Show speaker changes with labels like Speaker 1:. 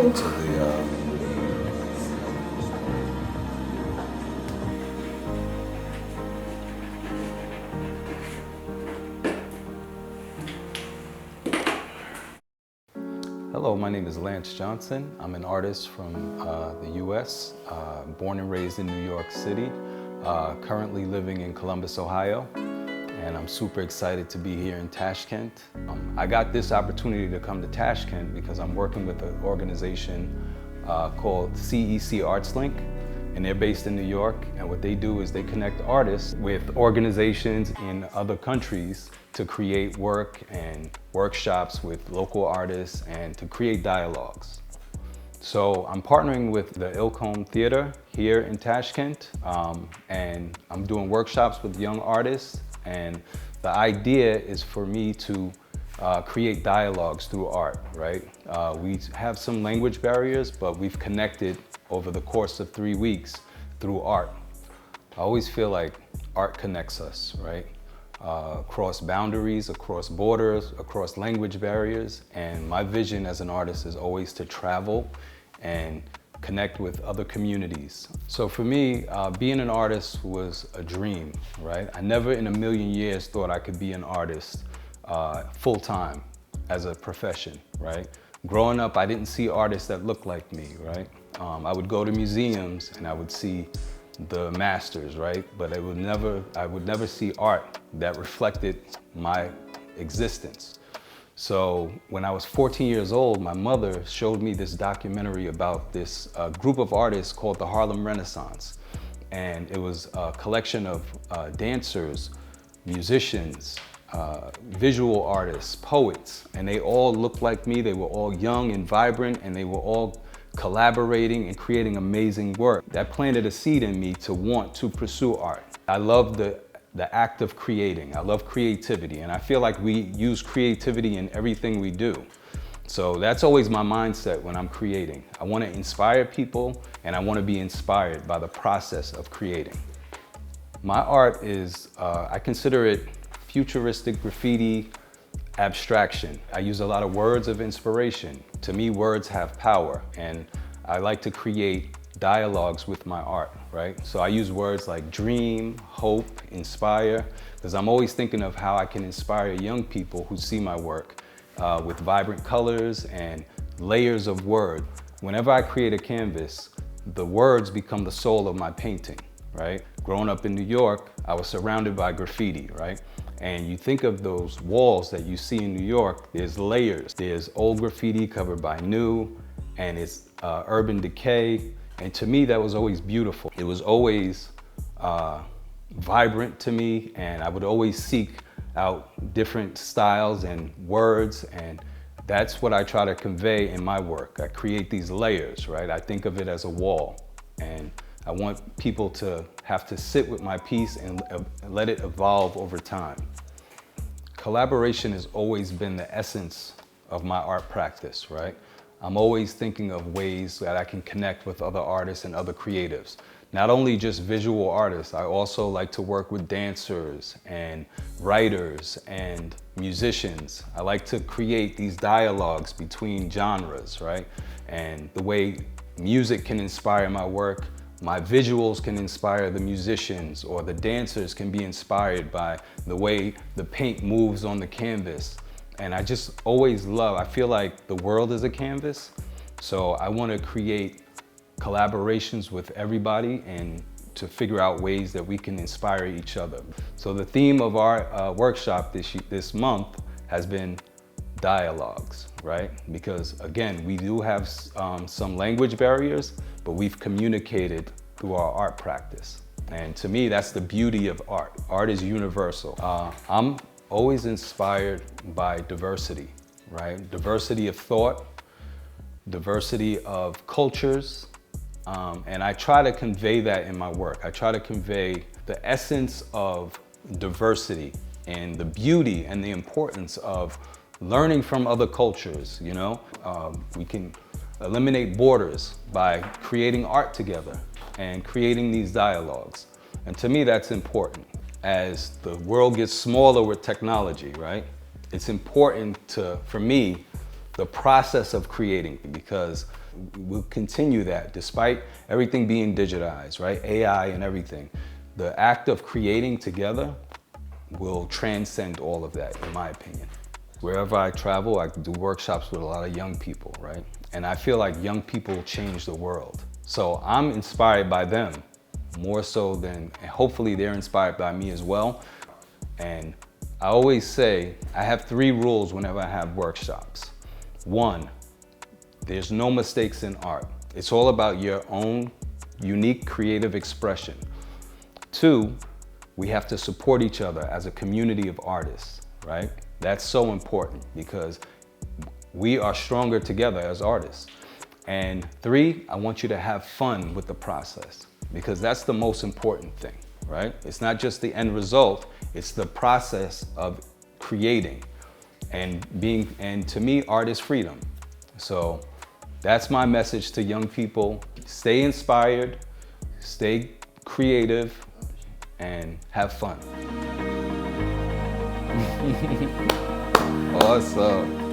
Speaker 1: go to the
Speaker 2: Hello, my name is Lance Johnson. I'm an artist from the U.S., born and raised in New York City, currently living in Columbus, Ohio, and I'm super excited to be here in Tashkent. I got this opportunity to come to Tashkent because I'm working with an organization called CEC ArtsLink, and they're based in New York, and what they do is they connect artists with organizations in other countries to create work and workshops with local artists and to create dialogues. So I'm partnering with the Ilkhom Theater here in Tashkent, and I'm doing workshops with young artists, and the idea is for me to create dialogues through art, right? We have some language barriers, but we've connected over the course of 3 weeks through art. I always feel like art connects us, right? Across boundaries, across borders, across language barriers. And my vision as an artist is always to travel and connect with other communities. So for me, being an artist was a dream, right? I never in a million years thought I could be an artist full-time as a profession, right? Growing up, I didn't see artists that looked like me, right? I would go to museums and I would see the masters, right? But I would never see art that reflected my existence. So when I was 14 years old, my mother showed me this documentary about this group of artists called the Harlem Renaissance. And it was a collection of dancers, musicians, visual artists, poets, and they all looked like me. They were all young and vibrant, and they were all collaborating and creating amazing work. That planted a seed in me to want to pursue art. I love the act of creating. I love creativity, and I feel like we use creativity in everything we do. So that's always my mindset when I'm creating. I want to inspire people, and I want to be inspired by the process of creating. My art is, I consider it futuristic graffiti abstraction. I use a lot of words of inspiration. To me, words have power, and I like to create dialogues with my art, right? So I use words like dream, hope, inspire, because I'm always thinking of how I can inspire young people who see my work with vibrant colors and layers of word. Whenever I create a canvas, the words become the soul of my painting, right? Growing up in New York, I was surrounded by graffiti, right? And you think of those walls that you see in New York, there's layers. There's old graffiti covered by new, and it's urban decay. And to me, that was always beautiful. It was always vibrant to me, and I would always seek out different styles and words, and that's what I try to convey in my work. I create these layers, right? I think of it as a wall, and I want people to have to sit with my piece and let it evolve over time. Collaboration has always been the essence of my art practice, right? I'm always thinking of ways that I can connect with other artists and other creatives. Not only just visual artists, I also like to work with dancers and writers and musicians. I like to create these dialogues between genres, right? And the way music can inspire my work, my visuals can inspire the musicians, or the dancers can be inspired by the way the paint moves on the canvas. And I just always love, I feel like the world is a canvas, so I want to create collaborations with everybody and to figure out ways that we can inspire each other. So the theme of our workshop this month has been dialogues, right? Because again, we do have some language barriers, but we've communicated through our art practice. And to me, that's the beauty of art. Art is universal. I'm always inspired by diversity, right? Diversity of thought, diversity of cultures, and I try to convey that in my work. I try to convey the essence of diversity and the beauty and the importance of learning from other cultures, you know? We can eliminate borders by creating art together and creating these dialogues. And to me, that's important. As the world gets smaller with technology, right? It's important for me, the process of creating, because we'll continue that despite everything being digitized, right? AI and everything. The act of creating together will transcend all of that, in my opinion. Wherever I travel, I do workshops with a lot of young people, right? And I feel like young people change the world. So I'm inspired by them more so than, and hopefully they're inspired by me as well. And I always say, I have 3 rules whenever I have workshops. 1, there's no mistakes in art. It's all about your own unique creative expression. 2, we have to support each other as a community of artists, right? That's so important because we are stronger together as artists. And 3, I want you to have fun with the process because that's the most important thing, right? It's not just the end result, it's the process of creating and to me, art is freedom. So that's my message to young people. Stay inspired, stay creative, and have fun. Awesome.